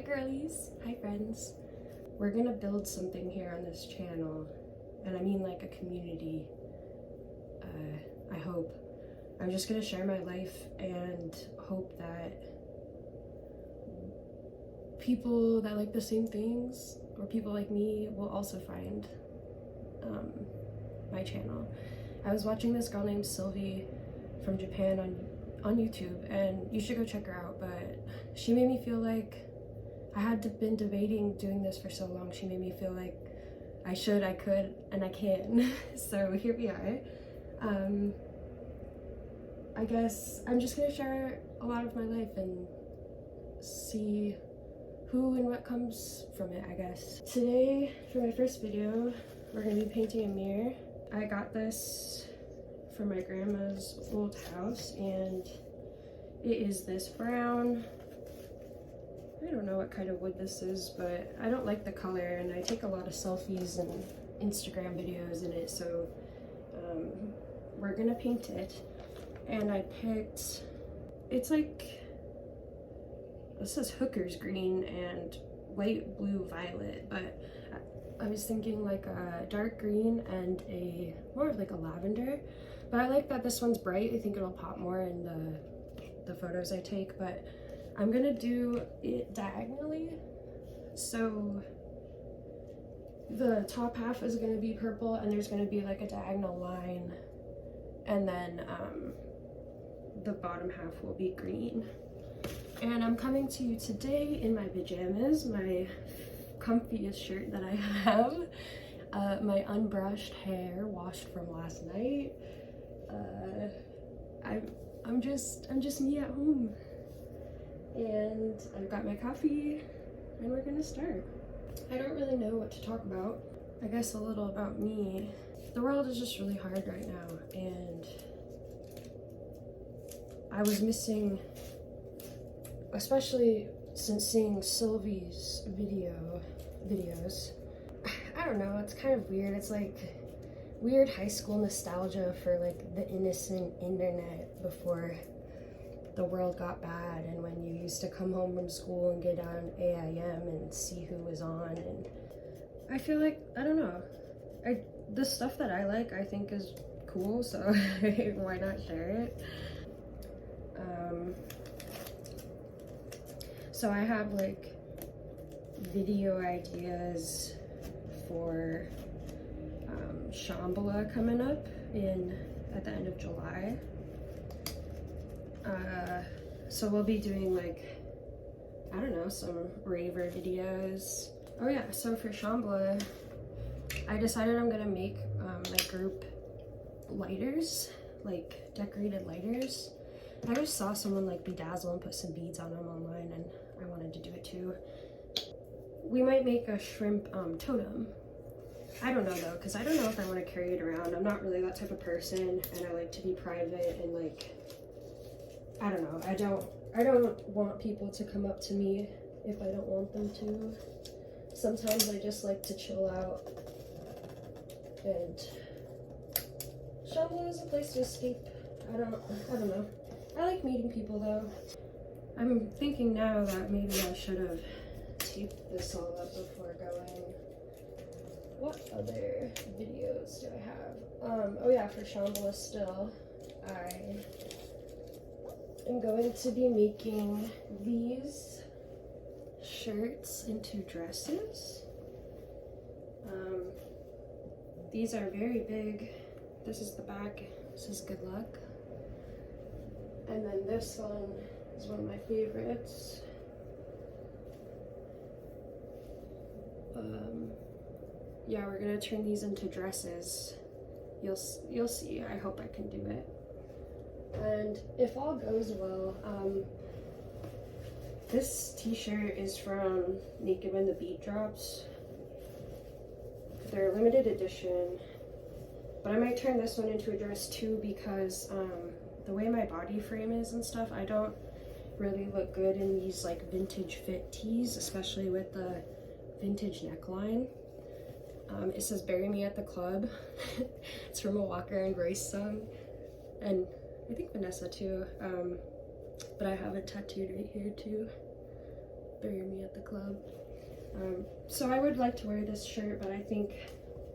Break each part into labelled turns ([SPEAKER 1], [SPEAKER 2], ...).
[SPEAKER 1] girlies, hi friends. We're gonna build something here on this channel, and I mean like a community. I hope. I'm just gonna share my life and hope that people that like the same things, or people like me, will also find my channel. I was watching this girl named Sylvie from Japan on YouTube, and you should go check her out, but she made me feel like I had been debating doing this for so long. She made me feel like I should, I could, and I can. So here we are. I guess I'm just gonna share a lot of my life and see who and what comes from it, I guess. Today, for my first video, we're gonna be painting a mirror. I got this from my grandma's old house, and it is this brown. I don't know what kind of wood this is, but I don't like the color, and I take a lot of selfies and Instagram videos in it, so we're gonna paint it. And I picked, it's like, this is hooker's green and light blue violet, but I was thinking like a dark green and a more of like a lavender, but I like that this one's bright. I think it'll pop more in the photos I take, but I'm gonna do it diagonally. So the top half is gonna be purple, and there's gonna be like a diagonal line, and then the bottom half will be green. And I'm coming to you today in my pajamas, my comfiest shirt that I have, my unbrushed hair washed from last night. I'm just me at home, and I've got my coffee, and we're gonna start. I don't really know what to talk about. I guess a little about me. The world is just really hard right now, and I was missing, especially since seeing Sylvie's videos. I don't know, it's kind of weird. It's like weird high school nostalgia for like the innocent internet before the world got bad, and when you used to come home from school and get on AIM and see who was on. And I feel like, I don't know, the stuff that I like, I think is cool, so why not share it? So I have like video ideas for Shambhala coming up at the end of July. So we'll be doing like, I don't know, some raver videos. Oh yeah, so for Shambhala, I decided I'm gonna make my group lighters, like decorated lighters. I just saw someone like bedazzle and put some beads on them online, and I wanted to do it too. We might make a shrimp totem. I don't know though, because I don't know if I want to carry it around. I'm not really that type of person, and I like to be private, and like, I don't know, I don't want people to come up to me if I don't want them to. Sometimes I just like to chill out, and Shambhala is a place to escape. I don't know. I like meeting people though. I'm thinking now that maybe I should have taped this all up before going. What other videos do I have? Oh yeah, for Shambhala still, I am going to be making these shirts into dresses. These are very big. This is the back. This is good luck. And then this one is one of my favorites. Yeah, we're gonna turn these into dresses. You'll see. I hope I can do it. And if all goes well, this t-shirt is from Naked When the Beat Drops. They're limited edition, but I might turn this one into a dress too, because the way my body frame is and stuff, I don't really look good in these like vintage fit tees, especially with the vintage neckline. It says "Bury Me at the Club." It's from a Walker and Grace song, and I think Vanessa too, but I have it tattooed right here too. bury me at the club. So I would like to wear this shirt, but I think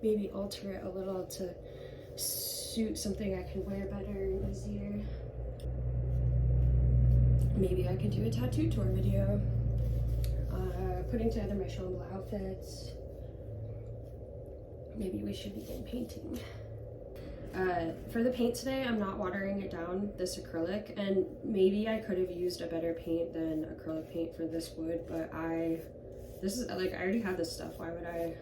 [SPEAKER 1] maybe alter it a little to suit something I can wear better and easier. Maybe I could do a tattoo tour video, putting together my Shambhala outfits. Maybe we should begin painting. For the paint today, I'm not watering it down, this acrylic, and maybe I could have used a better paint than acrylic paint for this wood, but I already have this stuff. Why would I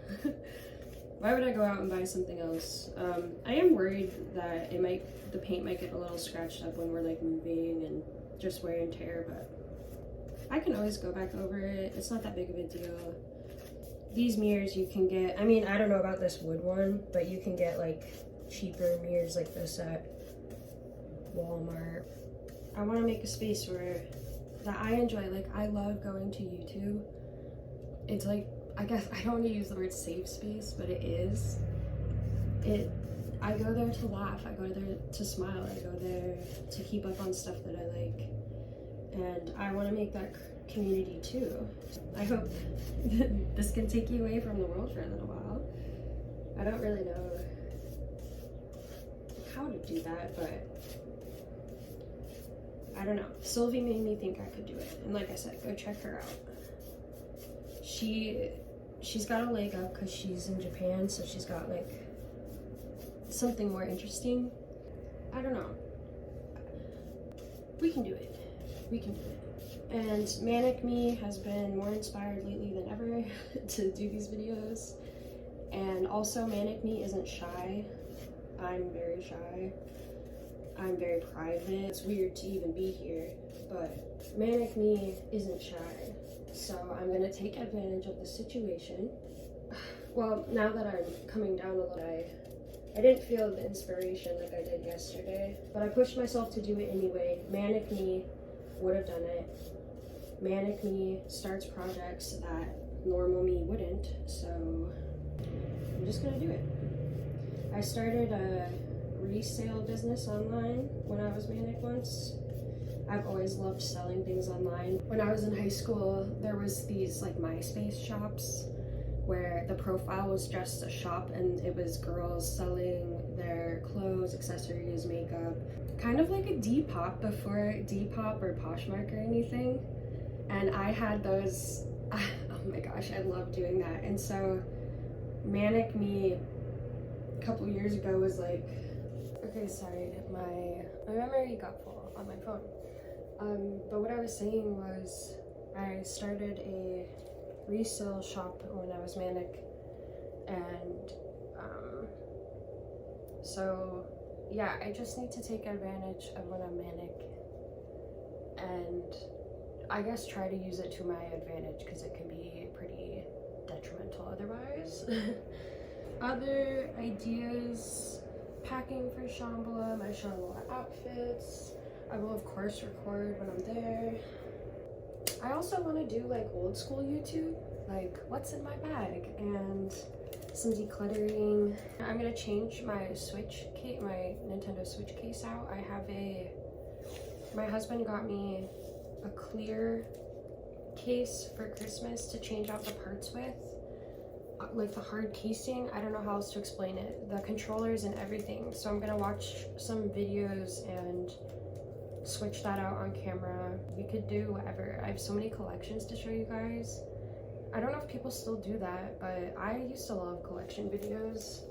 [SPEAKER 1] why would I go out and buy something else? I am worried that the paint might get a little scratched up when we're like moving and just wear and tear, but I can always go back over it. It's not that big of a deal. These mirrors you can get, I mean, I don't know about this wood one, but you can get like cheaper mirrors like this at Walmart. I want to make a space that I enjoy. Like, I love going to YouTube. It's like, I guess I don't want to use the word safe space, but it is. I go there to laugh, I go there to smile, I go there to keep up on stuff that I like, and I want to make that community too. I hope this can take you away from the world for a little while. I don't really know how to do that, but I don't know. Sylvie made me think I could do it, and like I said, go check her out. She's got a leg up because she's in Japan, so she's got like something more interesting. I don't know. We can do it. We can do it. And Manic Me has been more inspired lately than ever to do these videos. And also, Manic Me isn't shy. I'm very shy. I'm very private. It's weird to even be here, but Manic Me isn't shy. So I'm gonna take advantage of the situation. Well, now that I'm coming down a little, I didn't feel the inspiration like I did yesterday, but I pushed myself to do it anyway. Manic Me would have done it. Manic Me starts projects that normal me wouldn't, so I'm just gonna do it. I started a resale business online when I was manic once. I've always loved selling things online. When I was in high school, there was these like MySpace shops where the profile was just a shop and it was girls selling their clothes, accessories, makeup. Kind of like a Depop before Depop or Poshmark or anything. And I had those, oh my gosh, I love doing that. And so Manic Me a couple years ago was like, okay, sorry, my memory got full on my phone. But what I was saying was I started a resale shop when I was manic, and so yeah, I just need to take advantage of when I'm manic and I guess try to use it to my advantage, because it can be pretty detrimental otherwise. Other ideas: packing for Shambhala, my Shambhala outfits. I will of course record when I'm there. I also want to do like old school YouTube, like what's in my bag and some decluttering. I'm gonna change my Switch case, my Nintendo Switch case out. My husband got me a clear case for Christmas to change out the parts with, like the hard casing. I don't know how else to explain it. The controllers and everything. So I'm gonna watch some videos and switch that out on camera. We could do whatever. I have so many collections to show you guys. I don't know if people still do that, but I used to love collection videos.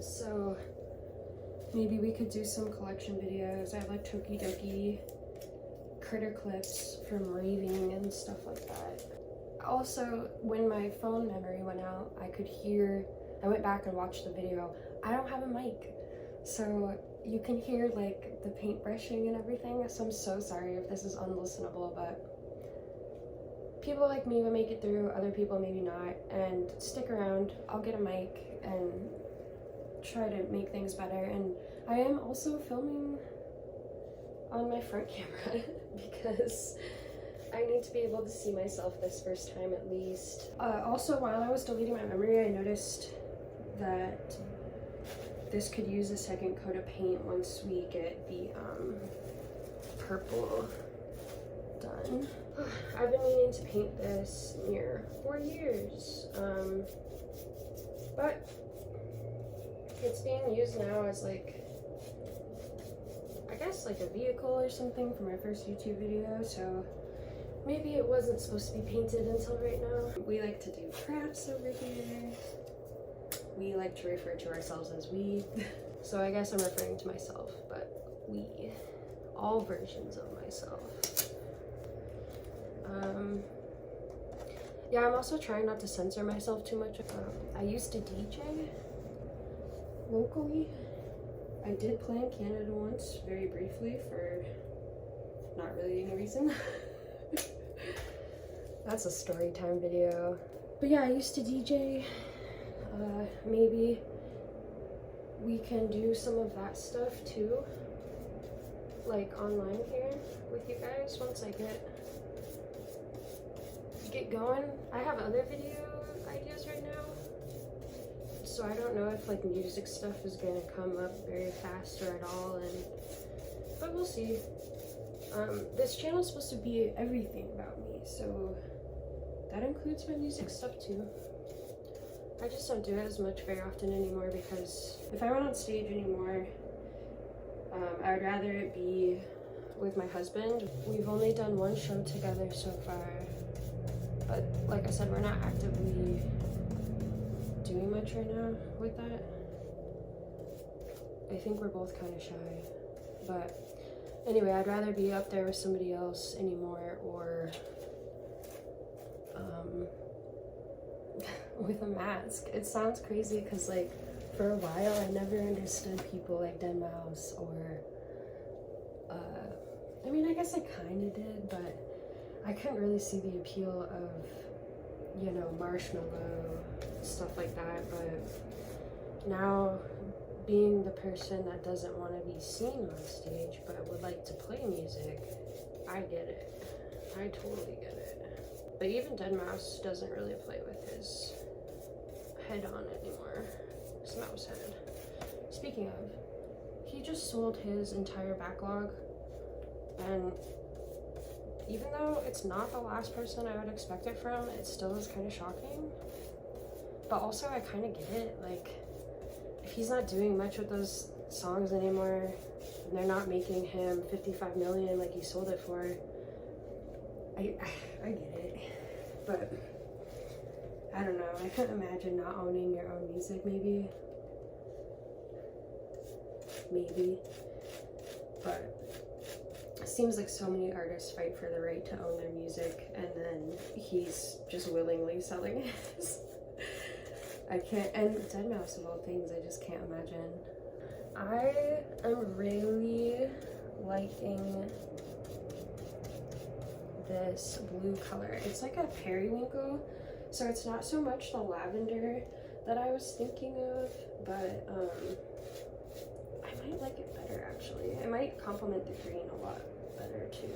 [SPEAKER 1] So maybe we could do some collection videos. I have like Tokidoki critter clips from raving and stuff like that. Also, when my phone memory went out, I went back and watched the video. I don't have a mic, so you can hear like the paint brushing and everything, so I'm so sorry if this is unlistenable, but people like me will make it through, other people maybe not, and stick around. I'll get a mic and try to make things better. And I am also filming on my front camera because I need to be able to see myself this first time at least. Also, while I was deleting my memory, I noticed that this could use a second coat of paint once we get the purple I've been meaning to paint this mirror for years, but it's being used now as like, I guess like a vehicle or something for my first YouTube video, so maybe it wasn't supposed to be painted until right now. We like to do crafts over here. We like to refer to ourselves as we. So I guess I'm referring to myself, but we. All versions of myself. Yeah, I'm also trying not to censor myself too much. I used to DJ locally. I did play in Canada once, very briefly, for not really any reason. That's a story time video. But yeah, I used to DJ. Maybe we can do some of that stuff too, like online here with you guys once I get going. I have other video ideas right now, so I don't know if like music stuff is gonna come up very fast or at all, but we'll see. This channel is supposed to be everything about me, so that includes my music stuff too. I just don't do it as much very often anymore, because if I went on stage anymore, I would rather it be with my husband. We've only done one show together so far, but like I said, we're not actively doing much right now with that. I think we're both kind of shy, but anyway, I'd rather be up there with somebody else anymore, or with a mask. It sounds crazy because like for a while I never understood people like deadmau5 or I mean, I guess I kind of did, but I couldn't really see the appeal of, you know, Marshmello, stuff like that. But now, being the person that doesn't want to be seen on stage but would like to play music, I get it. I totally get it. But even deadmau5 doesn't really play with his head on anymore. His mouse head. Speaking of, he just sold his entire backlog, and even though it's not the last person I would expect it from, it still is kind of shocking. But also I kind of get it. Like, if he's not doing much with those songs anymore, and they're not making him 55 million like he sold it for, I get it. But I don't know, I couldn't imagine not owning your own music. Maybe, but it seems like so many artists fight for the right to own their music, and then he's just willingly selling it. I can't, and deadmau5 of all things, I just can't imagine. I am really liking this blue color. It's like a periwinkle, so it's not so much the lavender that I was thinking of, but I might like it better actually. It might complement the green a lot better too.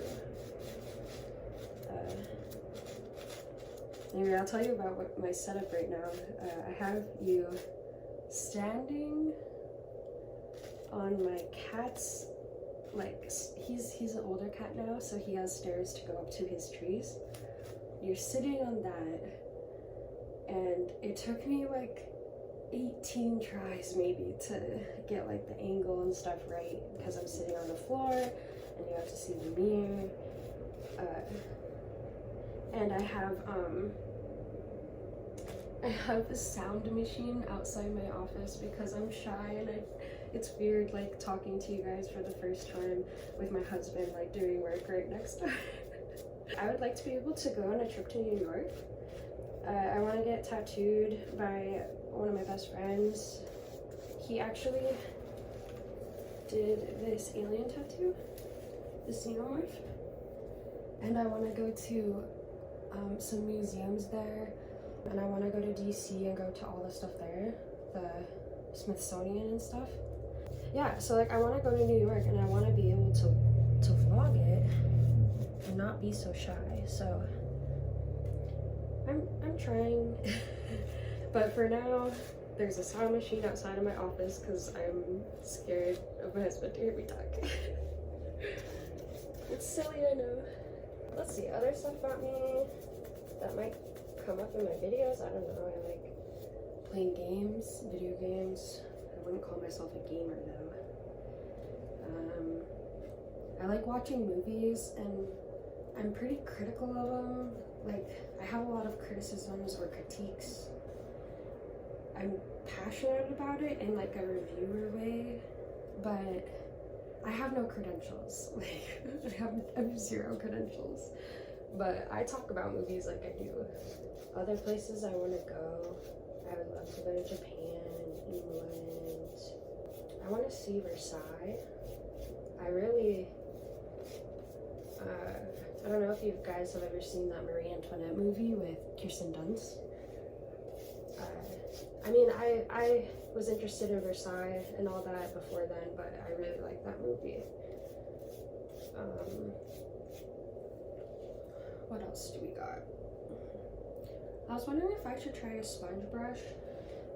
[SPEAKER 1] Anyway, I'll tell you about what my setup right now. I have you standing on my cat's, like, he's an older cat now, so he has stairs to go up to his trees. You're sitting on that, and it took me like 18 tries maybe to get like the angle and stuff right, because I'm sitting on the floor and you have to see the mirror. And I have a sound machine outside my office because I'm shy, and it's weird like talking to you guys for the first time with my husband like doing work right next door. I would like to be able to go on a trip to New York. I want to get tattooed by one of my best friends. He actually did this alien tattoo, the xenomorph, and I want to go to some museums there, and I want to go to DC and go to all the stuff there, the Smithsonian and stuff. Yeah, so like I want to go to New York, and I want to be able to vlog it and not be so shy. So I'm trying. But for now, there's a sound machine outside of my office because I'm scared of my husband to hear me talk. It's silly, I know. Let's Let's see, other stuff about me that might come up in my videos. I don't know. I like playing games, video games. I wouldn't call myself a gamer though. I like watching movies, and I'm pretty critical of them. Like, I have a lot of criticisms or critiques. I'm passionate about it in like a reviewer way, but I have no credentials. Like, I have 0 credentials. But I talk about movies like I do. Other places I want to go. I would love to go to Japan, England. I want to see Versailles. I really, I don't know if you guys have ever seen that Marie Antoinette movie with Kirsten Dunst. I mean, I was interested in Versailles and all that before then, but I really like that movie. What else do we got? I was wondering if I should try a sponge brush,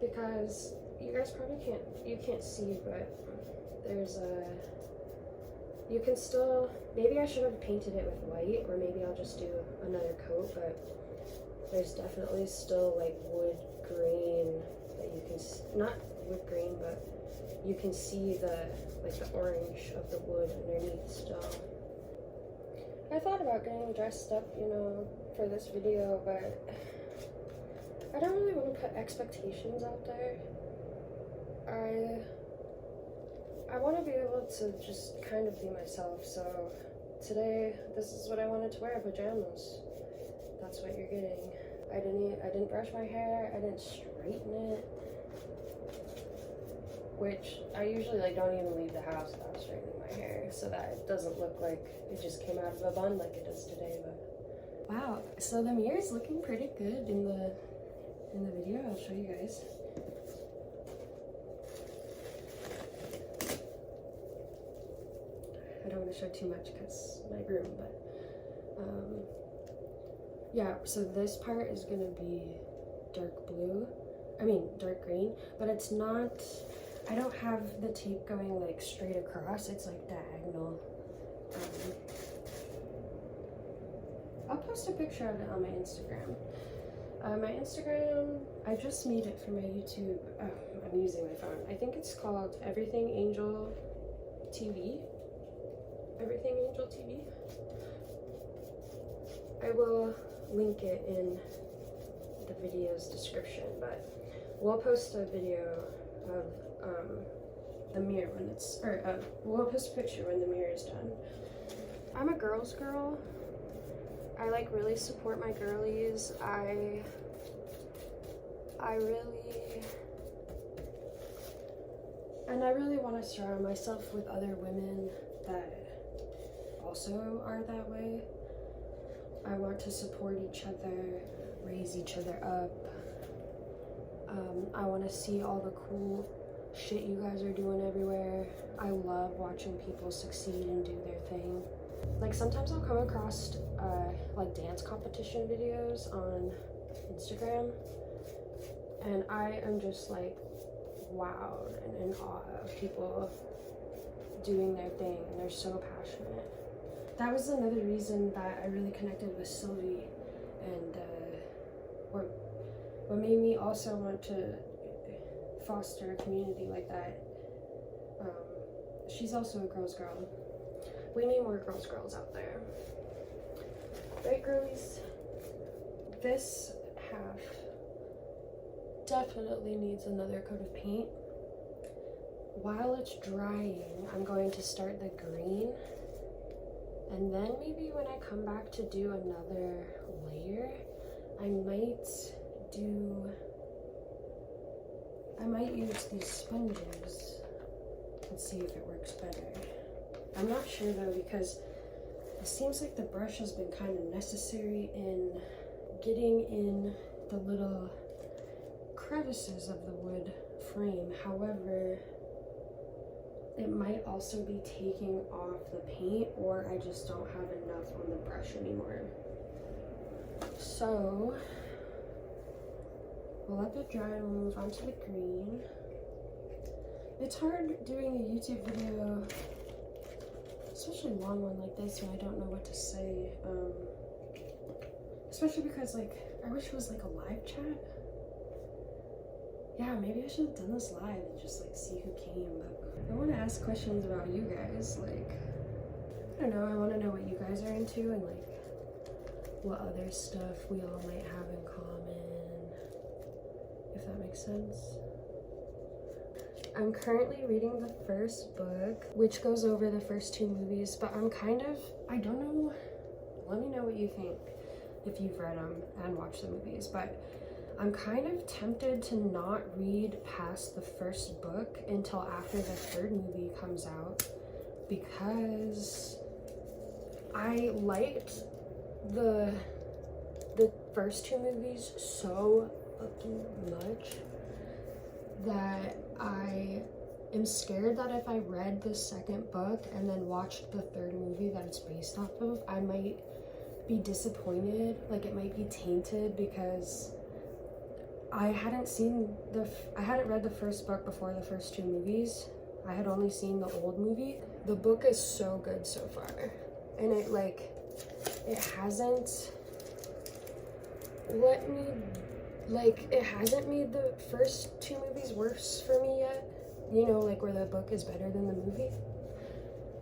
[SPEAKER 1] because you guys probably can't see, but there's you can still, maybe I should have painted it with white, or maybe I'll just do another coat, but there's definitely still like wood grain that you can, not wood grain, but you can see the orange of the wood underneath still. I thought about getting dressed up, you know, for this video, but I don't really want to put expectations out there. I want to be able to just kind of be myself, so today this is what I wanted to wear, pajamas. That's what you're getting. I didn't brush my hair, I didn't straighten it, which I usually like don't even leave the house without straightening my hair, so that it doesn't look like it just came out of a bun like it does today. But wow, so the mirror is looking pretty good in the video. I'll show you guys. I don't want to show too much because my room, but yeah, so this part is gonna be dark green, but it's not, I don't have the tape going like straight across, it's like diagonal. I'll post a picture of it on my Instagram. My Instagram, I just made it for my YouTube. I'm using my phone. I think it's called Everything Angel TV. Everything Angel TV. I will link it in the video's description, but we'll post a video of the mirror when it's, or we'll post a picture when the mirror is done. I'm a girl's girl. I like really support my girlies. I really want to surround myself with other women that also are that way. I want to support each other, raise each other up. I want to see all the cool shit you guys are doing everywhere. I love watching people succeed and do their thing. Like, sometimes I'll come across like dance competition videos on Instagram, and I am just like wowed and in awe of people doing their thing, and they're so passionate. That was another reason that I really connected with Sylvie, and what made me also want to foster a community like that. She's also a girl's girl. We need more girls out there. Right, girlies? This half definitely needs another coat of paint. While it's drying, I'm going to start the green, and then maybe when I come back to do another layer, I might use these sponges and see if it works better. I'm not sure though, because it seems like the brush has been kind of necessary in getting in the little crevices of the wood frame. However, it might also be taking off the paint, or I just don't have enough on the brush anymore. So we'll let it dry and we'll move on to the green. It's hard doing a YouTube video, especially a long one like this, when I don't know what to say. Especially because, like, I wish it was like a live chat. Yeah, maybe I should have done this live and just like see who came, but I want to ask questions about you guys. Like, I don't know, I want to know what you guys are into and like what other stuff we all might have in common, if that makes sense. I'm currently reading the first book, which goes over the first 2 movies, but I'm kind of, I don't know, let me know what you think if you've read them and watched the movies, but I'm kind of tempted to not read past the first book until after the 3rd movie comes out, because I liked the first 2 movies so fucking much that I am scared that if I read the 2nd book and then watched the 3rd movie that it's based off of, I might be disappointed. Like, it might be tainted because I hadn't read the first book before the first 2 movies. I had only seen the old movie. The book is so good so far, and it hasn't made the first 2 movies worse for me yet, you know, like where the book is better than the movie.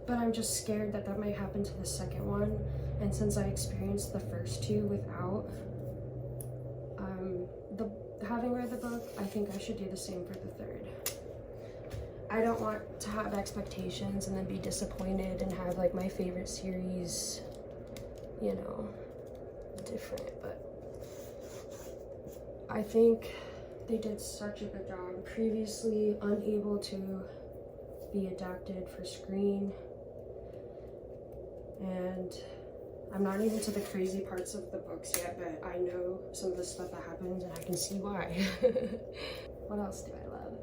[SPEAKER 1] But I'm just scared that that might happen to the 2nd one, and since I experienced the first 2 without having read the book, I think I should do the same for the 3rd. I don't want to have expectations and then be disappointed and have like my favorite series, you know, different, but I think they did such a good job. Previously unable to be adapted for screen, and I'm not even to the crazy parts of the books yet, but I know some of the stuff that happens and I can see why. What else do I love?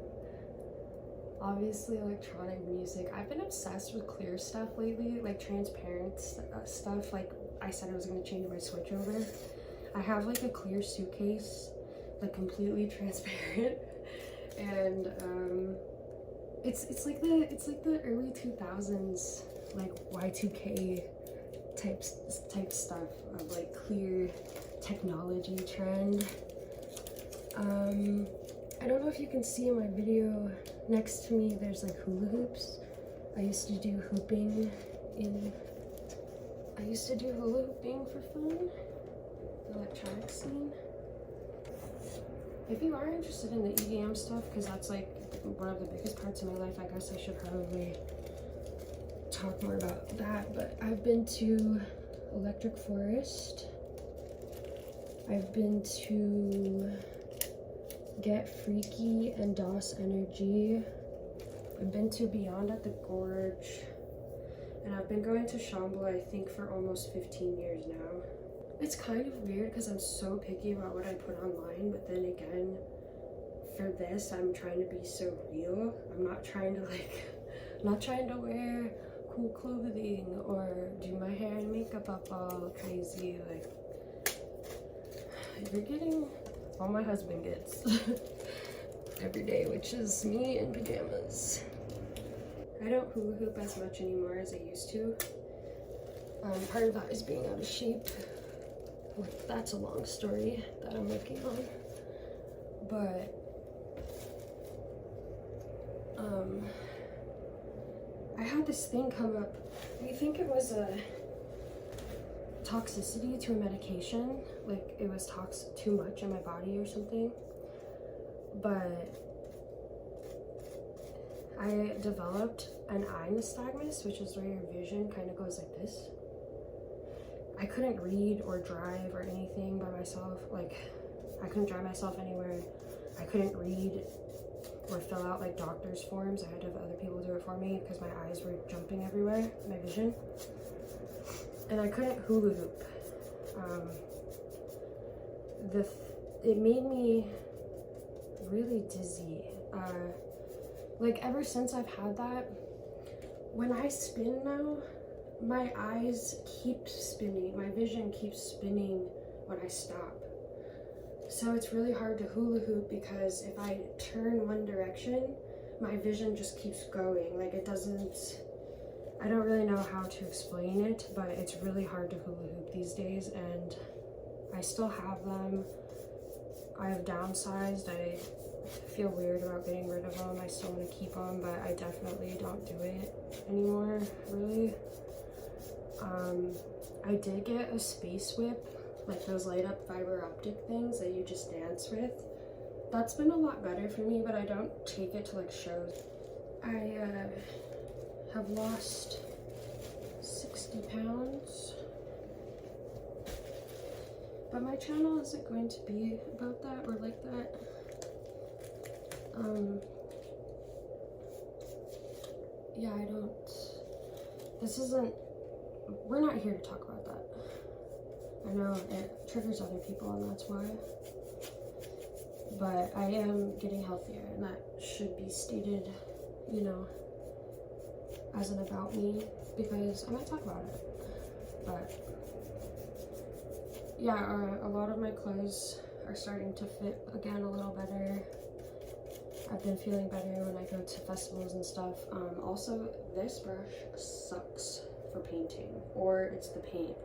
[SPEAKER 1] Obviously electronic music. I've been obsessed with clear stuff lately, like transparent stuff. Like I said I was going to change my switch over. I have like a clear suitcase, like completely transparent, and it's like the early 2000s, like Y2K type stuff of like clear technology trend. I don't know if you can see in my video next to me there's like hula hoops. I used to do hula hooping for fun, the electronic scene. If you are interested in the EDM stuff, because that's like one of the biggest parts of my life, I guess I should probably talk more about that. But I've been to Electric Forest. I've been to Get Freaky and DOS Energy. I've been to Beyond at the Gorge. And I've been going to Shambhala, I think, for almost 15 years now. It's kind of weird because I'm so picky about what I put online, but then again, for this, I'm trying to be so real. I'm not trying to wear cool clothing or do my hair and makeup up all crazy. Like, you're getting all my husband gets every day, which is me in pajamas. I don't hula hoop as much anymore as I used to. Part of that is being out of shape. That's a long story that I'm working on. But I had this thing come up. We think it was a toxicity to a medication, like it was too much in my body or something. But I developed an eye nystagmus, which is where your vision kind of goes like this. I couldn't read or drive or anything by myself. Like, I couldn't drive myself anywhere. I couldn't read or fill out like doctor's forms. I had to have other people do it for me because my eyes were jumping everywhere, my vision. And I couldn't hula hoop. It made me really dizzy. Like ever since I've had that, when I spin now, my eyes keep spinning, my vision keeps spinning when I stop. So it's really hard to hula hoop because if I turn one direction, my vision just keeps going. Like it doesn't, I don't really know how to explain it, but it's really hard to hula hoop these days, and I still have them. I have downsized. I feel weird about getting rid of them. I still want to keep them, but I definitely don't do it anymore, really. I did get a Space Whip, like those light up fiber optic things that you just dance with. That's been a lot better for me, but I don't take it to like shows. I have lost 60 pounds. But my channel isn't going to be about that or like that. Yeah, we're not here to talk about that. I know it triggers other people and that's why. But I am getting healthier and that should be stated, you know, as an about me, because I might talk about it. But yeah, a lot of my clothes are starting to fit again a little better. I've been feeling better when I go to festivals and stuff. Also, this brush sucks for painting, or it's the paint,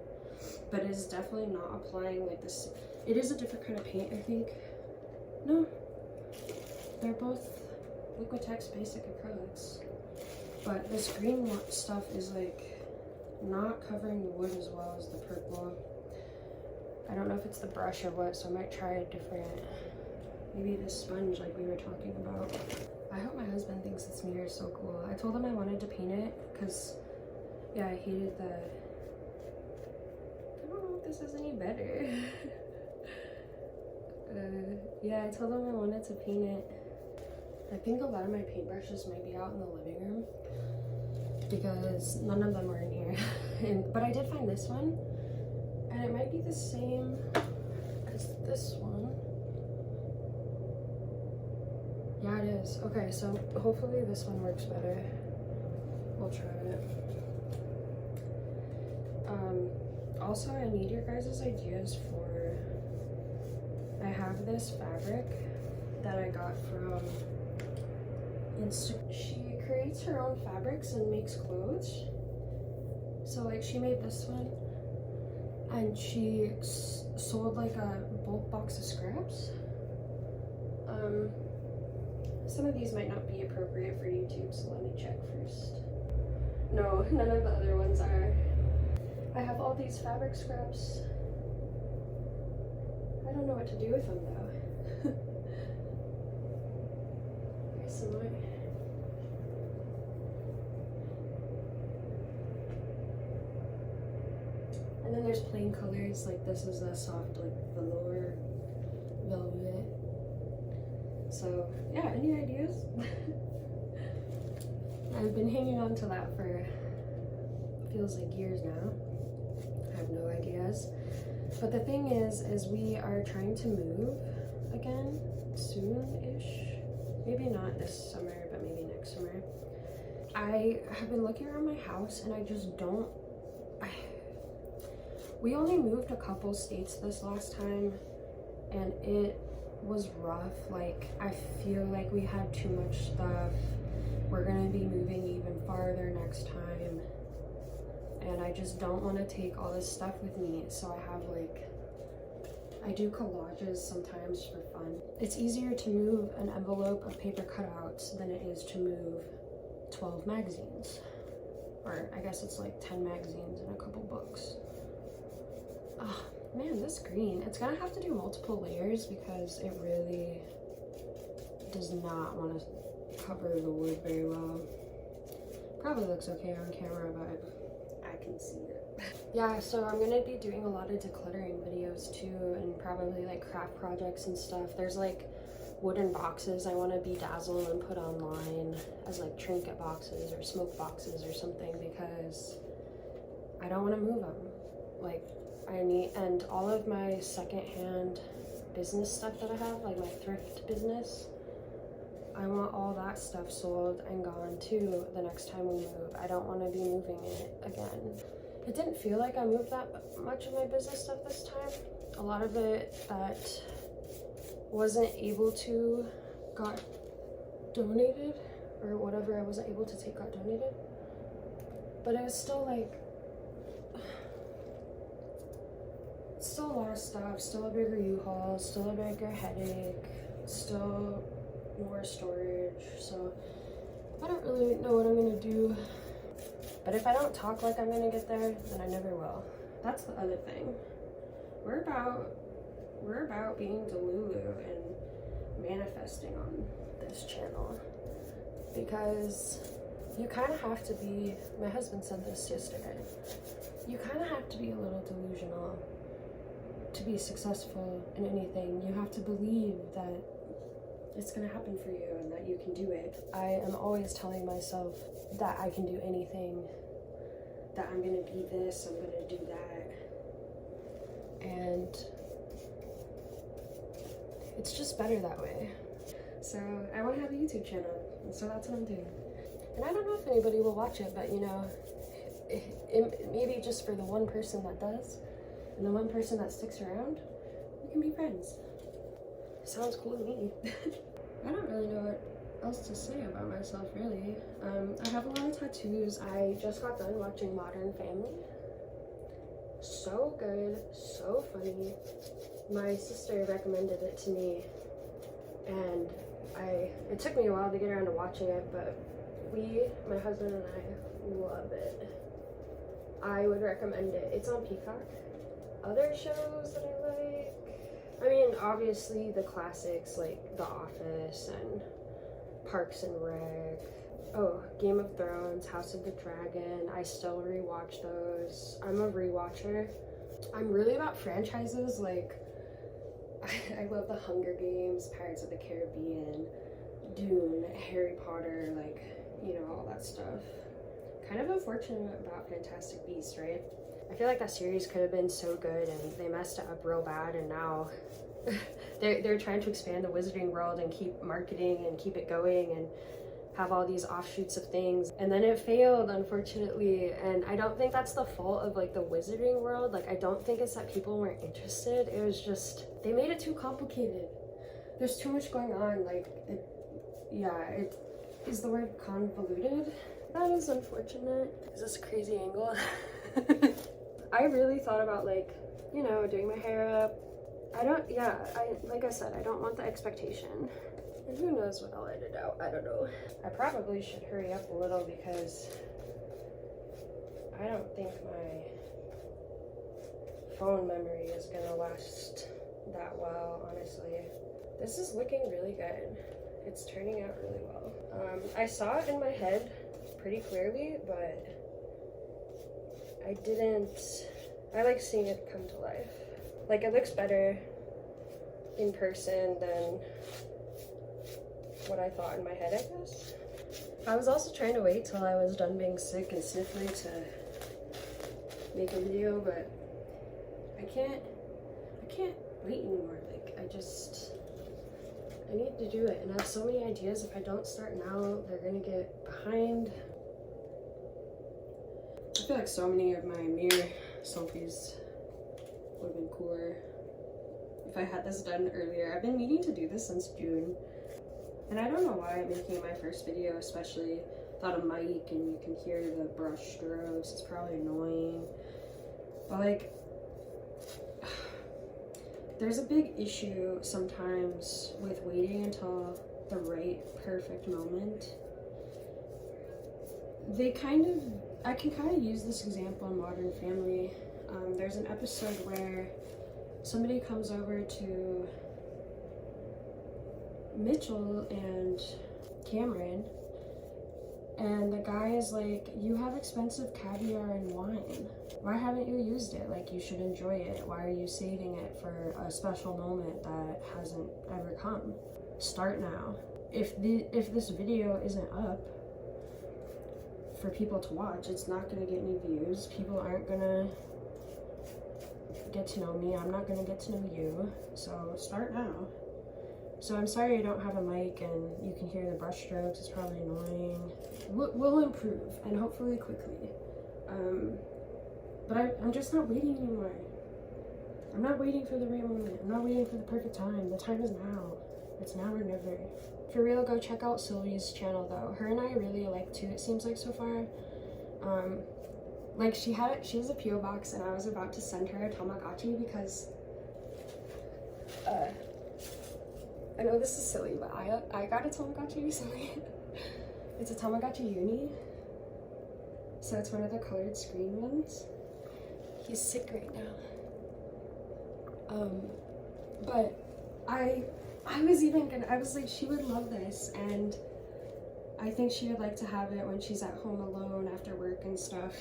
[SPEAKER 1] but it is definitely not applying like this. It is a different kind of paint, I think. No, they're both Liquitex basic acrylics, but this green stuff is like not covering the wood as well as the purple. I don't know if it's the brush or what, so I might try a different, maybe this sponge like we were talking about. I hope my husband thinks this mirror is so cool. I told him I wanted to paint it because, yeah, I hated the, I don't know if this is any better. Yeah, I told him I wanted to paint it. I think a lot of my paintbrushes might be out in the living room because none of them are in here. But I did find this one. And it might be the same as this one. Yeah, it is. Okay, so hopefully this one works better. We'll try it. Also, I need your guys' ideas for... I have this fabric that I got from Instagram. She creates her own fabrics and makes clothes. So, like, she made this one. And she sold like a bulk box of scraps. Some of these might not be appropriate for YouTube, so let me check first. No, none of the other ones are. I have all these fabric scraps. I don't know what to do with them though. Here's some more. And then there's plain colors, like this is a soft, like velour velvet. So yeah, any ideas? I've been hanging on to that for feels like years now. I have no ideas. But the thing is we are trying to move again soon-ish. Maybe not this summer, but maybe next summer. I have been looking around my house and I just don't. We only moved a couple states this last time and it was rough. Like, I feel like we had too much stuff. We're gonna be moving even farther next time. And I just don't want to take all this stuff with me. So I have like, I do collages sometimes for fun. It's easier to move an envelope of paper cutouts than it is to move 12 magazines. Or I guess it's like 10 magazines and a couple books. Oh man, this green, it's gonna have to do multiple layers because it really does not want to cover the wood very well. Probably looks okay on camera, but I can see it. Yeah, so I'm gonna be doing a lot of decluttering videos too, and probably like craft projects and stuff. There's like wooden boxes I want to bedazzle and put online as like trinket boxes or smoke boxes or something because I don't want to move them. Like, I need, and all of my secondhand business stuff that I have, like my thrift business, I want all that stuff sold and gone too the next time we move. I don't want to be moving it again. It didn't feel like I moved that much of my business stuff this time. A lot of it that wasn't able to got donated, or whatever I wasn't able to take got donated. But it was still like, Still a lot of stuff, still a bigger U-Haul, still a bigger headache, still more storage, so I don't really know what I'm gonna do. But if I don't talk like I'm gonna get there, then I never will. That's the other thing. We're about being Delulu and manifesting on this channel. Because you kind of have to be, my husband said this yesterday, you kind of have to be a little delusional to be successful in anything. You have to believe that it's gonna happen for you and that you can do it. I am always telling myself that I can do anything, that I'm gonna be this, I'm gonna do that. And it's just better that way. So I wanna have a YouTube channel, and so that's what I'm doing. And I don't know if anybody will watch it, but you know, maybe just for the one person that does, and the one person that sticks around, we can be friends. Sounds cool to me. I don't really know what else to say about myself, really. I have a lot of tattoos. I just got done watching Modern Family. So good, so funny. My sister recommended it to me, and it took me a while to get around to watching it, but my husband and I love it. I would recommend it. It's on Peacock. Other shows that I like, I mean, obviously the classics like The Office and Parks and Rec. Oh, Game of Thrones, House of the Dragon. I still rewatch those. I'm a rewatcher. I'm really about franchises. Like, I love The Hunger Games, Pirates of the Caribbean, Dune, Harry Potter, like, you know, all that stuff. Kind of unfortunate about Fantastic Beasts, right? I feel like that series could have been so good and they messed it up real bad, and now they're trying to expand the Wizarding World and keep marketing and keep it going and have all these offshoots of things, and then it failed, unfortunately. And I don't think that's the fault of like the Wizarding World. Like, I don't think it's that people weren't interested. It was just they made it too complicated. There's too much going on. Like, it is the word convoluted. That is unfortunate. Is this a crazy angle? I really thought about, like, you know, doing my hair up. Like I said, I don't want the expectation. And who knows what I'll edit out, I don't know. I probably should hurry up a little because I don't think my phone memory is gonna last that well, honestly. This is looking really good. It's turning out really well. I saw it in my head pretty clearly, but I like seeing it come to life. Like, it looks better in person than what I thought in my head, I guess. I was also trying to wait till I was done being sick and sniffly to make a video, but I can't wait anymore. Like, I need to do it, and I have so many ideas. If I don't start now, they're gonna get behind. I feel like so many of my mirror selfies would have been cooler if I had this done earlier. I've been meaning to do this since June, and I don't know why I'm making my first video, especially without a mic and you can hear the brush strokes. It's probably annoying, but like, there's a big issue sometimes with waiting until the right perfect moment. I can kind of use this example in Modern Family. There's an episode where somebody comes over to Mitchell and Cameron, and the guy is like, "You have expensive caviar and wine. Why haven't you used it? Like, you should enjoy it. Why are you saving it for a special moment that hasn't ever come? Start now." If this video isn't up for people to watch, it's not gonna get any views. People aren't gonna get to know me. I'm not gonna get to know you. So start now. So I'm sorry I don't have a mic and you can hear the brush strokes. It's probably annoying. We'll improve, and hopefully quickly. But I'm just not waiting anymore. I'm not waiting for the right moment. I'm not waiting for the perfect time. The time is now. It's now or never. For real, go check out Sylvie's channel though. Her and I really alike too, it seems like so far. Like, she has a PO box, and I was about to send her a Tamagotchi because I know this is silly, but I got a Tamagotchi recently. It's a Tamagotchi Uni, so it's one of the colored screen ones. He's sick right now. But I was like, she would love this, and I think she would like to have it when she's at home alone after work and stuff.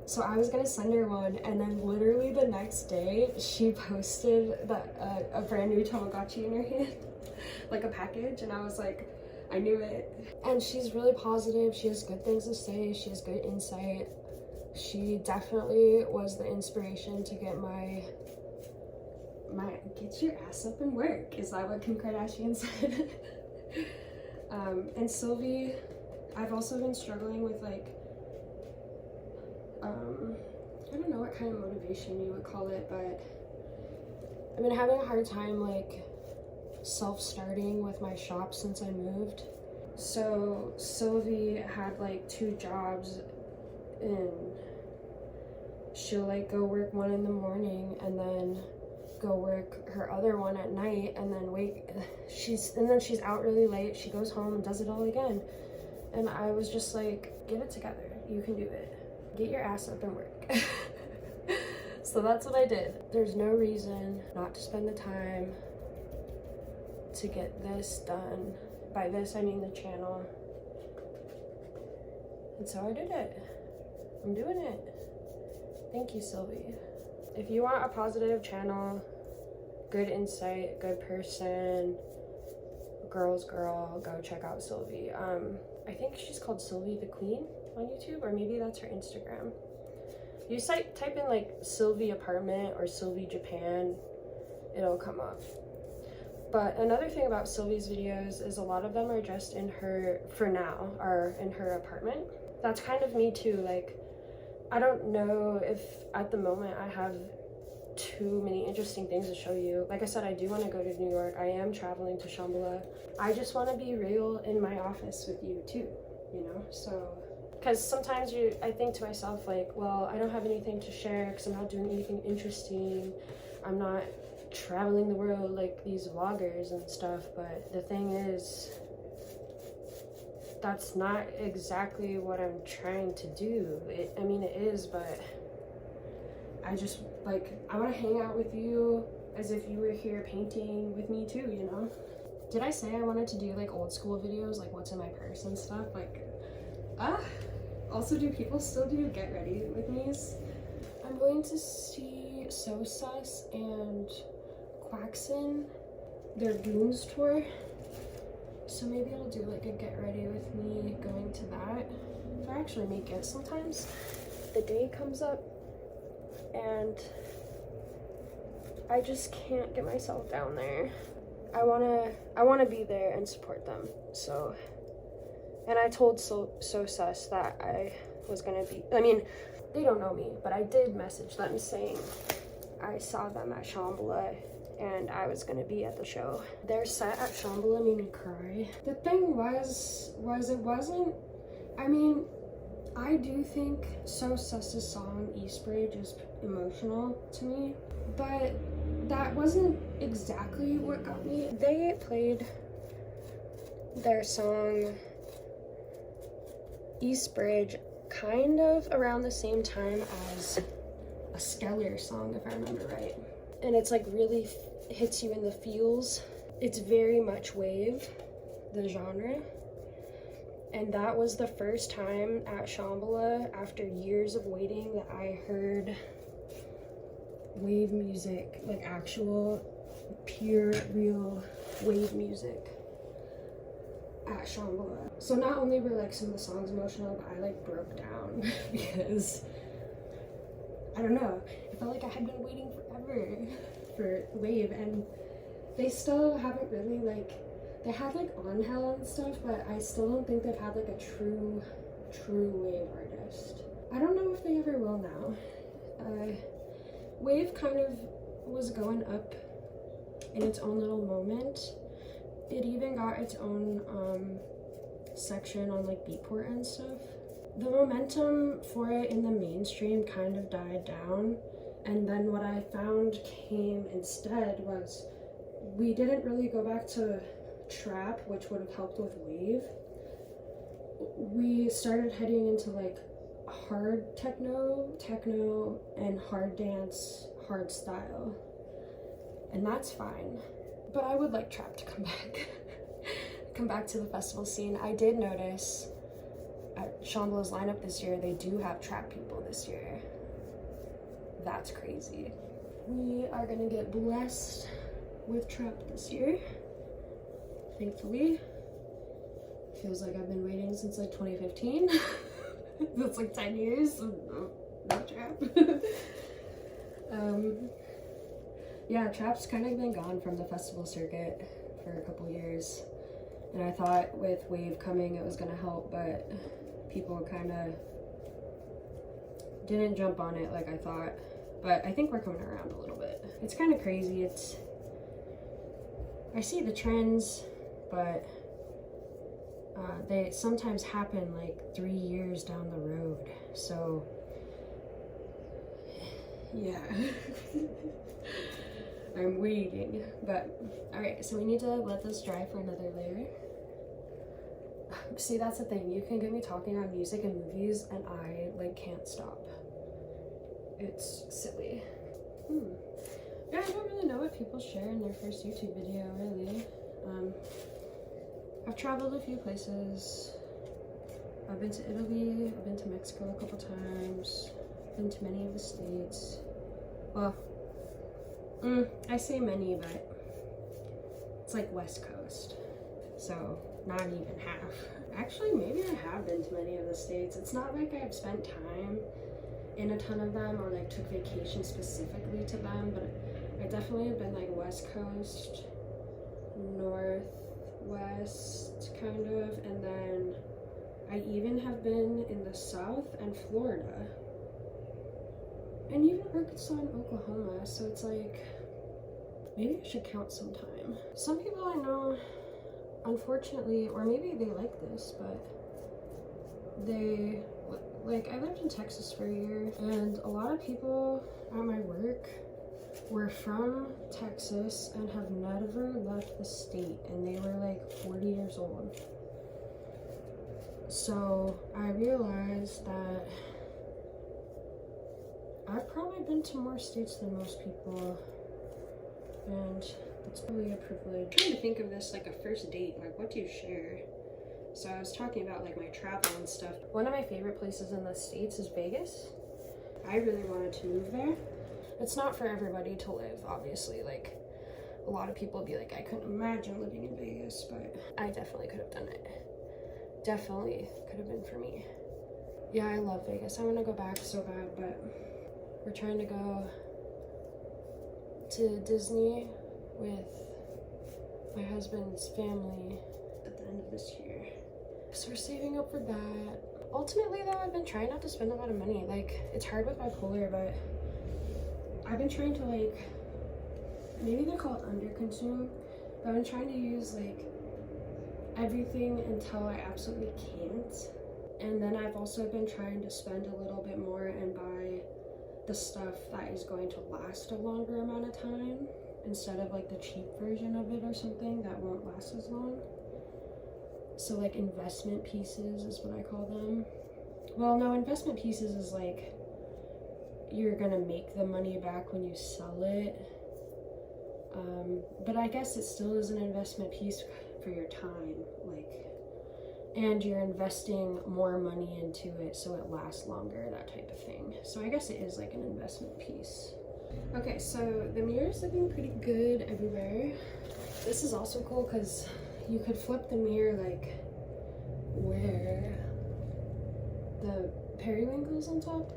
[SPEAKER 1] So I was gonna send her one, and then literally the next day she posted that a brand new Tamagotchi in her hand, like a package, and I was like, I knew it. And she's really positive. She has good things to say. She has good insight. She definitely was the inspiration to get my get your ass up and work. Is that what Kim Kardashian said? And Sylvie, I've also been struggling with like, I don't know what kind of motivation you would call it, but I've been having a hard time like self-starting with my shop since I moved. So Sylvie had like 2 jobs, and she'll like go work one in the morning and then go work her other one at night, and then she's out really late. She goes home and does it all again. And I was just like, get it together. You can do it. Get your ass up and work. So that's what I did. There's no reason not to spend the time to get this done. By this, I mean the channel. And so I did it. I'm doing it. Thank you, Sylvie. If you want a positive channel, good insight, good person, girl's girl, go check out Sylvie. I think she's called Sylvie the Queen on YouTube, or maybe that's her Instagram. You type in like Sylvie apartment or Sylvie Japan, it'll come up. But another thing about Sylvie's videos is a lot of them are just in her, for now, are in her apartment. That's kind of me too. Like, I don't know if at the moment I have too many interesting things to show you. Like I said, I do want to go to New York. I am traveling to Shambhala. I just want to be real in my office with you too, you know? So, because sometimes I think to myself like, well, I don't have anything to share because I'm not doing anything interesting. I'm not traveling the world like these vloggers and stuff. But the thing is, that's not exactly what I'm trying to do. I mean, it is, but I just, like, I want to hang out with you as if you were here painting with me too, you know? Did I say I wanted to do, like, old school videos, like what's in my purse and stuff? Like, also, do people still do get ready with me's? I'm going to see So Sus and Quaxon, their Goons tour. So maybe I'll do like a get ready with me going to that. I actually make it sometimes. The day comes up and I just can't get myself down there. I wanna be there and support them. So, and I told So Sus that I was gonna be, I mean, they don't know me, but I did message them saying I saw them at Shambhala and I was gonna be at the show. Their set at Shambhala made me cry. The thing was it wasn't, I mean, I do think So Sus's song East Bridge is emotional to me, but that wasn't exactly what got me. They played their song East Bridge kind of around the same time as a Stellar song, if I remember right. And it's like really hits you in the feels. It's very much wave, the genre. And that was the first time at Shambhala, after years of waiting, that I heard wave music, like actual, pure, real wave music at Shambhala. So not only were like some of the songs emotional, but I like broke down because, I don't know, it felt like I had been waiting forever for wave, and they still haven't really like, they had like Angel and stuff, but I still don't think they've had like a true wave artist. I don't know if they ever will now. Wave kind of was going up in its own little moment. It even got its own section on like Beatport and stuff. the momentum for it in the mainstream kind of died down, and then what I found came instead was we didn't really go back to trap, which would have helped with wave. We started heading into like hard techno, and hard dance, hard style, and that's fine. But I would like trap to come back. Come back to the festival scene. I did notice at Shonda's lineup this year, they do have trap people this year. That's crazy. We are gonna get blessed with trap this year, thankfully. Feels like I've been waiting since like 2015. That's like 10 years of no trap. Yeah, trap's kind of been gone from the festival circuit for a couple years. And I thought with Wave coming it was gonna help, but people kind of didn't jump on it like I thought. But I think we're coming around a little bit. It's kind of crazy. I see the trends, but they sometimes happen like 3 years down the road. So yeah. I'm waiting, but all right, so we need to let this dry for another layer. See, that's the thing, you can get me talking on music and movies and I like can't stop. It's silly. Yeah, I don't really know what people share in their first YouTube video, really. I've traveled a few places. I've been to Italy, I've been to Mexico a couple times, been to many of the states. Well, I say many, but it's like West Coast, so not even half. Actually, maybe I have been to many of the states. It's not like I've spent time in a ton of them or like took vacation specifically to them, but I definitely have been like West Coast, Northwest kind of, and then I even have been in the South and Florida, and even Arkansas and Oklahoma, so it's like, maybe I should count sometime. Some people I know, unfortunately, or maybe they like this, but they, like, I lived in Texas for a year, and a lot of people at my work were from Texas and have never left the state, and they were like 40 years old. So I realized that I've probably been to more states than most people, and it's really a privilege. I'm trying to think of this like a first date, like what do you share? So I was talking about like my travel and stuff. One of my favorite places in the States is Vegas. I really wanted to move there. It's not for everybody to live, obviously. Like, a lot of people would be like, I couldn't imagine living in Vegas, but I definitely could have done it. Definitely could have been for me. Yeah, I love Vegas. I want to go back so bad, but we're trying to go to Disney with my husband's family at the end of this year. So we're saving up for that. Ultimately though, I've been trying not to spend a lot of money. Like, it's hard with bipolar, but I've been trying to like, maybe they call it underconsume, but I've been trying to use like everything until I absolutely can't. And then I've also been trying to spend a little bit more and buy the stuff that is going to last a longer amount of time instead of like the cheap version of it or something that won't last as long. So like investment pieces is what I call them. Well, no, investment pieces is like you're gonna make the money back when you sell it. But I guess it still is an investment piece for your time, like, and you're investing more money into it so it lasts longer, that type of thing. So I guess it is like an investment piece. Okay, so the mirror's looking pretty good everywhere. This is also cool because you could flip the mirror like where the periwinkle's on top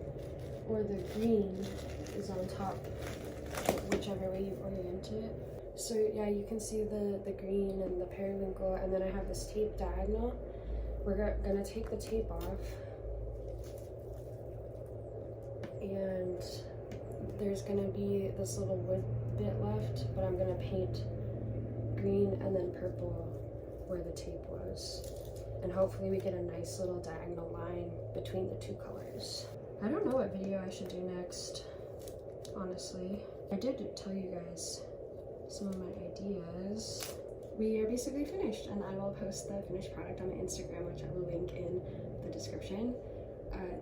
[SPEAKER 1] or the green is on top, whichever way you orient it. So yeah, you can see the green and the periwinkle, and then I have this tape diagonal. We're gonna take the tape off, and there's gonna be this little wood bit left, but I'm gonna paint green and then purple where the tape was. and hopefully we get a nice little diagonal line between the two colors. I don't know what video I should do next, honestly. I did tell you guys some of my ideas. We are basically finished, and I will post the finished product on my Instagram, which I will link in the description.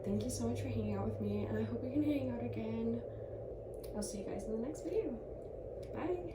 [SPEAKER 1] Thank you so much for hanging out with me, and I hope we can hang out again. I'll see you guys in the next video. Bye!